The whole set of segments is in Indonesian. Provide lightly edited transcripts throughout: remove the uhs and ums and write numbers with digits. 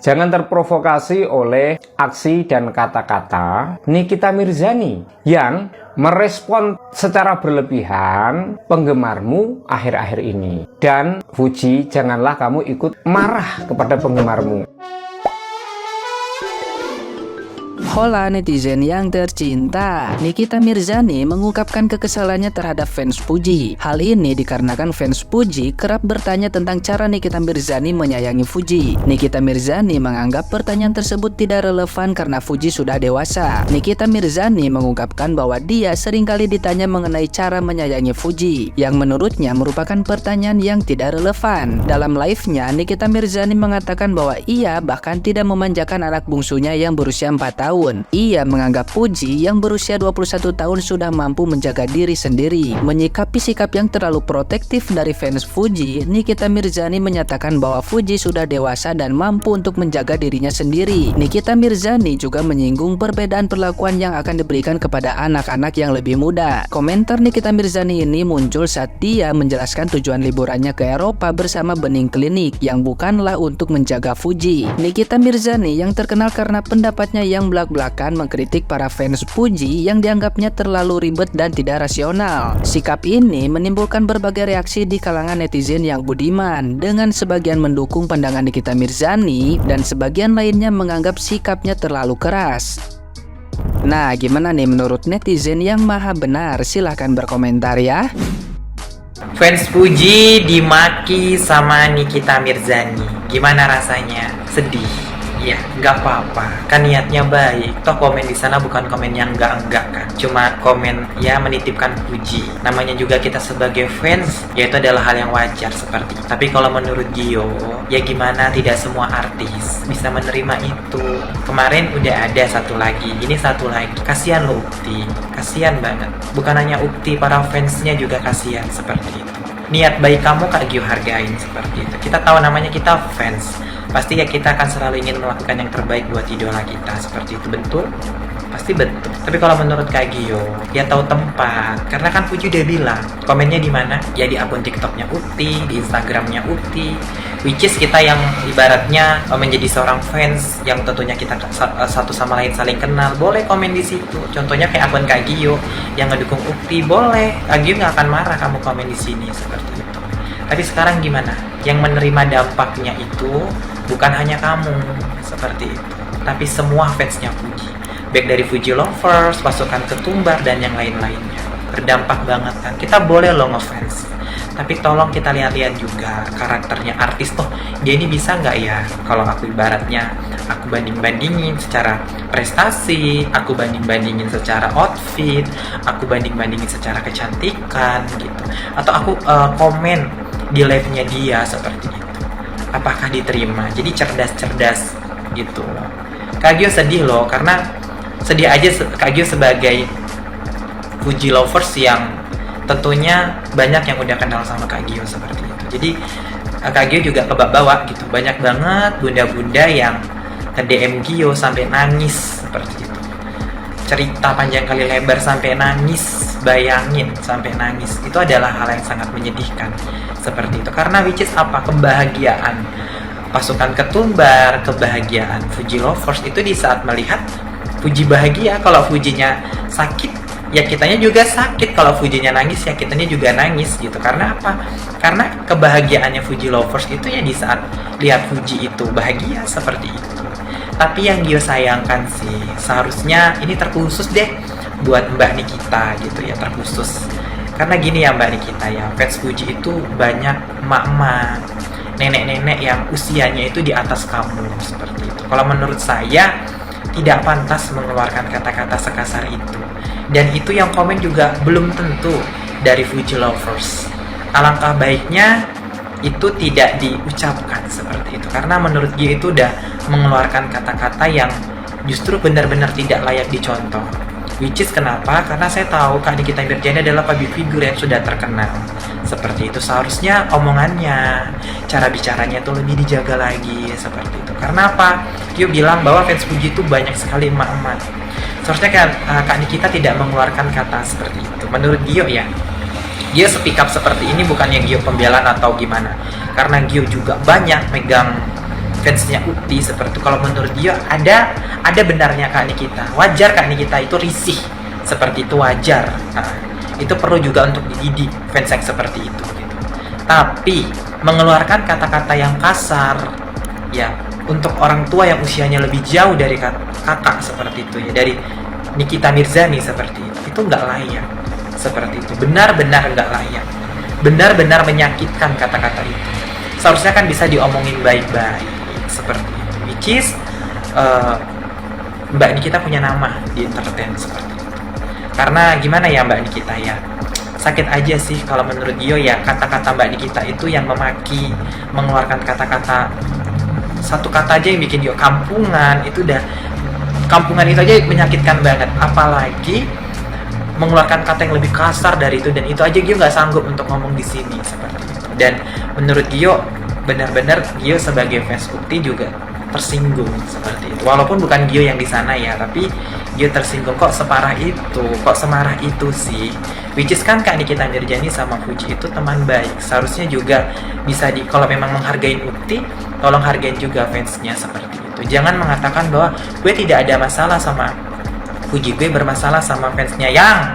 Jangan terprovokasi oleh aksi dan kata-kata Nikita Mirzani yang merespon secara berlebihan penggemarmu akhir-akhir ini. Dan Fuji, janganlah kamu ikut marah kepada penggemarmu. Hola netizen yang tercinta, Nikita Mirzani mengungkapkan kekesalannya terhadap fans Fuji. Hal ini dikarenakan fans Fuji kerap bertanya tentang cara Nikita Mirzani menyayangi Fuji. Nikita Mirzani menganggap pertanyaan tersebut tidak relevan karena Fuji sudah dewasa. Nikita Mirzani mengungkapkan bahwa dia seringkali ditanya mengenai cara menyayangi Fuji, yang menurutnya merupakan pertanyaan yang tidak relevan. Dalam live-nya, Nikita Mirzani mengatakan bahwa ia bahkan tidak memanjakan anak bungsunya yang berusia 4 tahun. Ia menganggap Fuji yang berusia 21 tahun sudah mampu menjaga diri sendiri. Menyikapi sikap yang terlalu protektif dari fans Fuji, Nikita Mirzani menyatakan bahwa Fuji sudah dewasa dan mampu untuk menjaga dirinya sendiri. Nikita Mirzani juga menyinggung perbedaan perlakuan yang akan diberikan kepada anak-anak yang lebih muda. Komentar Nikita Mirzani ini muncul saat dia menjelaskan tujuan liburannya ke Eropa bersama Bening Klinik yang bukanlah untuk menjaga Fuji. Nikita Mirzani yang terkenal karena pendapatnya yang belak-belakan mengkritik para fans Fuji yang dianggapnya terlalu ribet dan tidak rasional. Sikap ini menimbulkan berbagai reaksi di kalangan netizen yang budiman, dengan sebagian mendukung pandangan Nikita Mirzani dan sebagian lainnya menganggap sikapnya terlalu keras. Nah, gimana nih menurut netizen yang maha benar? Silahkan berkomentar ya. Fans Fuji dimaki sama Nikita Mirzani, gimana rasanya? Sedih. Ya, nggak apa-apa, kan niatnya baik. Toh komen di sana bukan komen yang enggak kan, cuma komen ya menitipkan puji. Namanya juga kita sebagai fans, ya itu adalah hal yang wajar seperti itu. Tapi kalau menurut Gio, ya gimana tidak semua artis bisa menerima itu. Kemarin udah ada satu lagi, ini satu lagi. Kasihan lo Ukti, kasihan banget. Bukan hanya Ukti, para fansnya juga kasihan seperti itu. Niat baik kamu Kak Gio hargain seperti itu. Kita tahu namanya kita fans, pasti ya kita akan selalu ingin melakukan yang terbaik buat idola kita, seperti itu. Betul? Pasti betul. Tapi kalau menurut Kak Gio, ya tahu tempat. Karena kan Fuji udah bilang, komennya di mana? Ya di akun TikToknya Ukti, di Instagramnya Ukti. Which is kita yang ibaratnya menjadi seorang fans yang tentunya kita satu sama lain saling kenal, boleh komen di situ. Contohnya kayak akun Kak Gio yang ngedukung Ukti, boleh. Kak Gio nggak akan marah kamu komen di sini, seperti itu. Tapi sekarang gimana? Yang menerima dampaknya itu bukan hanya kamu, seperti itu, tapi semua fansnya Fuji, baik dari Fuji lovers, pasukan ketumbar, dan yang lain-lainnya. Berdampak banget kan. Kita boleh loh ngefans, tapi tolong kita lihat-lihat juga karakternya artis. Oh, dia ini bisa nggak ya? Kalau aku ibaratnya, aku banding-bandingin secara prestasi, aku banding-bandingin secara outfit, aku banding-bandingin secara kecantikan gitu. Atau aku komen di live-nya dia seperti itu. Apakah diterima? Jadi cerdas-cerdas gitu. Kak Gio sedih loh, karena sedih aja Kak Gio sebagai Fuji lovers yang tentunya banyak yang udah kenal sama Kak Gio seperti itu. Jadi Kak Gio juga kebawa gitu. Banyak banget bunda-bunda yang ke DM Gio sampai nangis seperti itu. Cerita panjang kali lebar sampai nangis, bayangin sampai nangis. Itu adalah hal yang sangat menyedihkan seperti itu. Karena which is apa? Kebahagiaan pasukan ketumbar, kebahagiaan Fuji lovers itu di saat melihat Fuji bahagia. Kalau Fujinya sakit, ya kitanya juga sakit. Kalau Fujinya nangis, ya kitanya juga nangis gitu. Karena apa? Karena kebahagiaannya Fuji lovers itu ya di saat lihat Fuji itu bahagia seperti itu. Tapi yang Gio sayangkan sih, seharusnya ini terkhusus deh buat Mbak Nikita gitu ya, terkhusus. Karena gini ya Mbak Nikita ya, fans Fuji itu banyak emak-emak, nenek-nenek yang usianya itu di atas kamu seperti itu. Kalau menurut saya tidak pantas mengeluarkan kata-kata sekasar itu. Dan itu yang komen juga belum tentu dari Fuji lovers. Alangkah baiknya itu tidak diucapkan seperti itu. Karena menurut dia itu udah mengeluarkan kata-kata yang justru benar-benar tidak layak dicontoh. Which is kenapa? Karena saya tahu Kak Nikita Mirzani adalah public figure yang sudah terkenal. Seperti itu. Seharusnya omongannya, cara bicaranya itu lebih dijaga lagi seperti itu. Karena apa? Gio bilang bahwa fans Fuji itu banyak sekali emak-emak. Seharusnya Kak Nikita tidak mengeluarkan kata seperti itu. Menurut Gio ya, Gio speak up seperti ini bukannya Gio pembelaan atau gimana. Karena Gio juga banyak megang fansnya Ukti seperti itu. Kalau menurut dia ada benarnya Kak Nikita. Wajar Kak Nikita itu risih seperti itu, wajar. Nah, itu perlu juga untuk dididik fans yang seperti itu gitu. Tapi mengeluarkan kata-kata yang kasar ya untuk orang tua yang usianya lebih jauh dari kakak seperti itu ya, dari Nikita Mirzani seperti itu nggak layak seperti itu, benar-benar nggak layak, benar-benar menyakitkan kata-kata itu. Seharusnya kan bisa diomongin baik-baik seperti itu, which is Mbak Nikita punya nama di entertain seperti itu. Karena gimana ya Mbak Nikita ya, sakit aja sih kalau menurut Gio ya, kata-kata Mbak Nikita itu yang memaki, mengeluarkan kata-kata, satu kata aja yang bikin Gio kampungan, itu udah, kampungan itu aja menyakitkan banget, apalagi mengeluarkan kata yang lebih kasar dari itu, dan itu aja Gio nggak sanggup untuk ngomong di sini seperti itu. Dan menurut Gio, benar-benar Gio sebagai fans Ukti juga tersinggung seperti itu, walaupun bukan Gio yang di sana ya, tapi Gio tersinggung, kok separah itu, kok semarah itu sih. Which is kan Kak Nikita Mirzani sama Fuji itu teman baik, seharusnya juga bisa kalau memang menghargai Ukti, tolong hargain juga fansnya seperti itu. Jangan mengatakan bahwa gue tidak ada masalah sama Fuji, gue bermasalah sama fansnya yang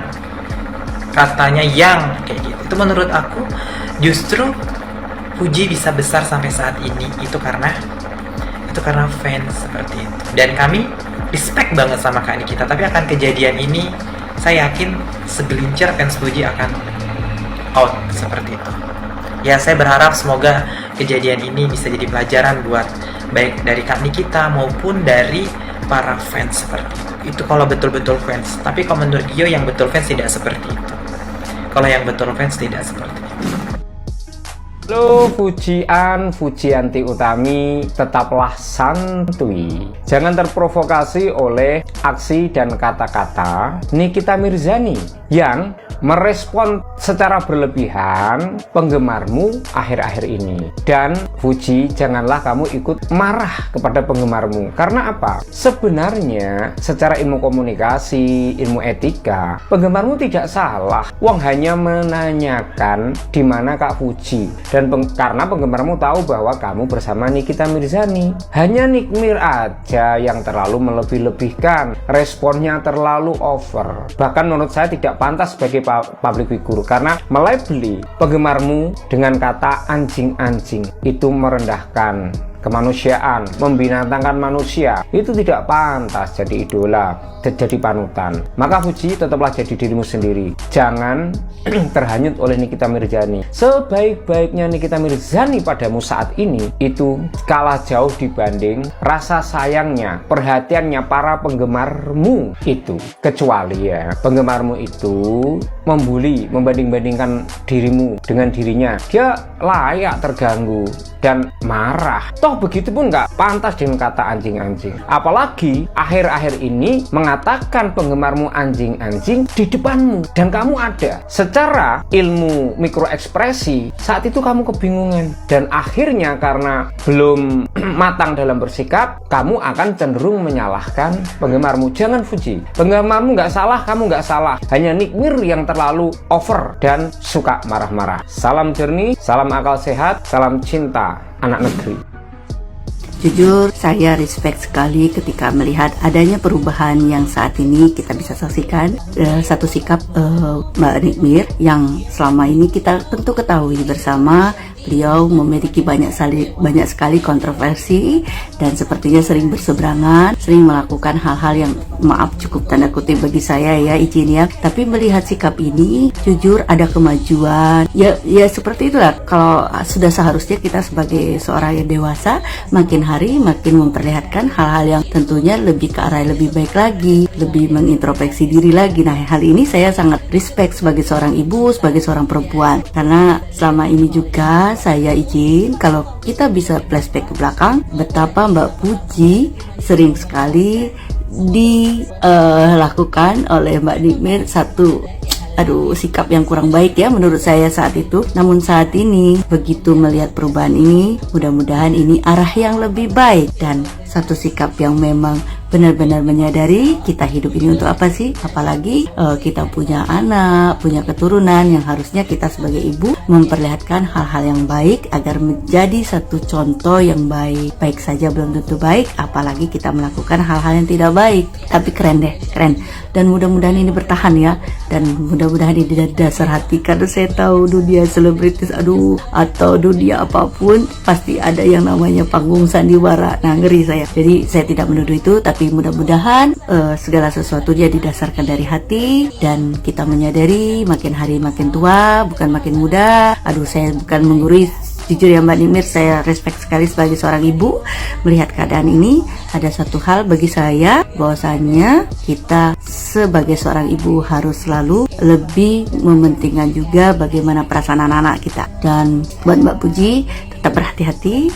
katanya yang kayak gitu. Itu menurut aku justru Fuji bisa besar sampai saat ini itu karena fans seperti itu. Dan kami respect banget sama Kak Nikita, tapi akan kejadian ini saya yakin segelintir fans Fuji akan out seperti itu. Ya, saya berharap semoga kejadian ini bisa jadi pelajaran buat baik dari Kak Nikita maupun dari para fans seperti itu. Itu kalau betul-betul fans. Tapi kalau menurut Gio yang betul fans tidak seperti itu. Kalau yang betul fans tidak seperti itu. Halo Fujianti Utami, tetaplah santuy. Jangan terprovokasi oleh aksi dan kata-kata Nikita Mirzani yang merespon secara berlebihan penggemarmu akhir-akhir ini. Dan Fuji, janganlah kamu ikut marah kepada penggemarmu. Karena apa? Sebenarnya secara ilmu komunikasi, ilmu etika, penggemarmu tidak salah. Wong hanya menanyakan di mana Kak Fuji. Dan karena penggemarmu tahu bahwa kamu bersama Nikita Mirzani. Hanya Nikmir aja yang terlalu melebih-lebihkan, responnya terlalu over. Bahkan menurut saya tidak pantas sebagai public figure, karena melabeli penggemarmu dengan kata anjing-anjing itu merendahkan kemanusiaan, membinatangkan manusia. Itu tidak pantas jadi idola, jadi panutan. Maka Fuji, tetaplah jadi dirimu sendiri. Jangan terhanyut oleh Nikita Mirzani. Sebaik-baiknya Nikita Mirzani padamu saat ini itu kalah jauh dibanding rasa sayangnya, perhatiannya para penggemarmu itu. Kecuali ya, penggemarmu itu membuli, membanding-bandingkan dirimu dengan dirinya. Dia layak terganggu dan marah. Toh begitu pun nggak pantas dengan kata anjing-anjing. Apalagi akhir-akhir ini mengatakan penggemarmu anjing-anjing di depanmu, dan kamu ada. Secara ilmu mikroekspresi saat itu kamu kebingungan, dan akhirnya karena belum matang dalam bersikap, kamu akan cenderung menyalahkan penggemarmu. Jangan Fuji, penggemarmu nggak salah, kamu nggak salah. Hanya Nikmir yang terlalu over dan suka marah-marah. Salam jernih, salam akal sehat, salam cinta anak negeri. Jujur, saya respect sekali ketika melihat adanya perubahan yang saat ini kita bisa saksikan. Satu sikap Mbak Nikmir yang selama ini kita tentu ketahui bersama, beliau memiliki banyak sekali kontroversi dan sepertinya sering berseberangan, sering melakukan hal-hal yang maaf cukup tanda kutip bagi saya ya, izin ya. Tapi melihat sikap ini, jujur ada kemajuan. Ya seperti itulah. Kalau sudah seharusnya kita sebagai seorang yang dewasa, makin hari makin memperlihatkan hal-hal yang tentunya lebih ke arah lebih baik lagi, lebih mengintrospeksi diri lagi. Nah, hal ini saya sangat respect sebagai seorang ibu, sebagai seorang perempuan, karena selama ini juga saya izin kalau kita bisa flashback ke belakang betapa Mbak Fuji sering sekali dilakukan oleh Mbak Nikmir satu sikap yang kurang baik ya menurut saya saat itu. Namun saat ini begitu melihat perubahan ini, mudah-mudahan ini arah yang lebih baik dan satu sikap yang memang benar-benar menyadari kita hidup ini untuk apa sih, apalagi kita punya anak, punya keturunan yang harusnya kita sebagai ibu memperlihatkan hal-hal yang baik agar menjadi satu contoh yang baik. Baik saja belum tentu baik, apalagi kita melakukan hal-hal yang tidak baik. Tapi keren deh, keren. Dan mudah-mudahan ini bertahan ya, dan mudah-mudahan ini dari dasar hati, karena saya tahu dunia selebritis atau dunia apapun pasti ada yang namanya panggung sandiwara. Nah, ngeri saya. Jadi saya tidak menuduh itu, tapi mudah-mudahan segala sesuatunya didasarkan dari hati, dan kita menyadari makin hari makin tua, bukan makin muda. Saya bukan menggurui. Jujur ya Mbak Nimir, saya respect sekali sebagai seorang ibu melihat keadaan ini. Ada satu hal bagi saya, bahwasannya kita sebagai seorang ibu harus selalu lebih mementingkan juga bagaimana perasaan anak-anak kita. Dan buat Mbak Puji, tetap berhati-hati,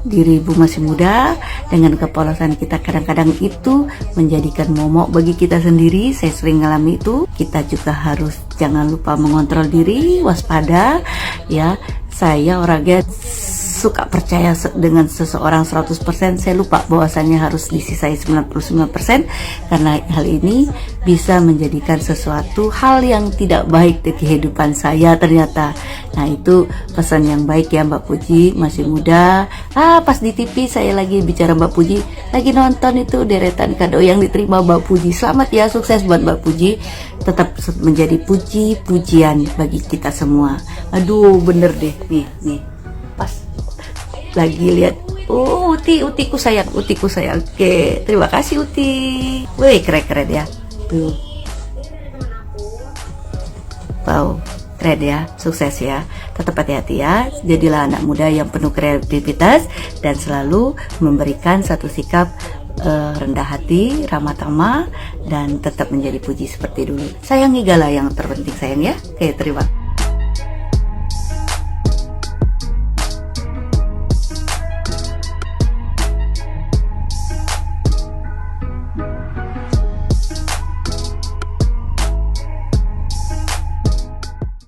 diri ibu masih muda, dengan kepolosan kita kadang-kadang itu menjadikan momok bagi kita sendiri. Saya sering ngalami itu. Kita juga harus jangan lupa mengontrol diri, waspada ya. Saya orangnya suka percaya dengan seseorang 100%, saya lupa bahwasannya harus disisai 99%, karena hal ini bisa menjadikan sesuatu hal yang tidak baik di kehidupan saya ternyata. Nah, itu pesan yang baik ya Mbak Puji, masih muda. Pas di TV saya lagi bicara Mbak Puji, lagi nonton itu deretan kado yang diterima Mbak Puji. Selamat ya, sukses buat Mbak Puji, tetap menjadi puji-pujian bagi kita semua. Bener deh, nih pas lagi lihat, utiku sayang. Oke, terima kasih Uti. Wih, keren ya. Tuh. Wow, keren ya, sukses ya. Tetap hati-hati ya. Jadilah anak muda yang penuh kreativitas dan selalu memberikan satu sikap rendah hati, ramah tamah, dan tetap menjadi puji seperti dulu. Sayangi gala yang terpenting sayang ya. Oke, terima kasih.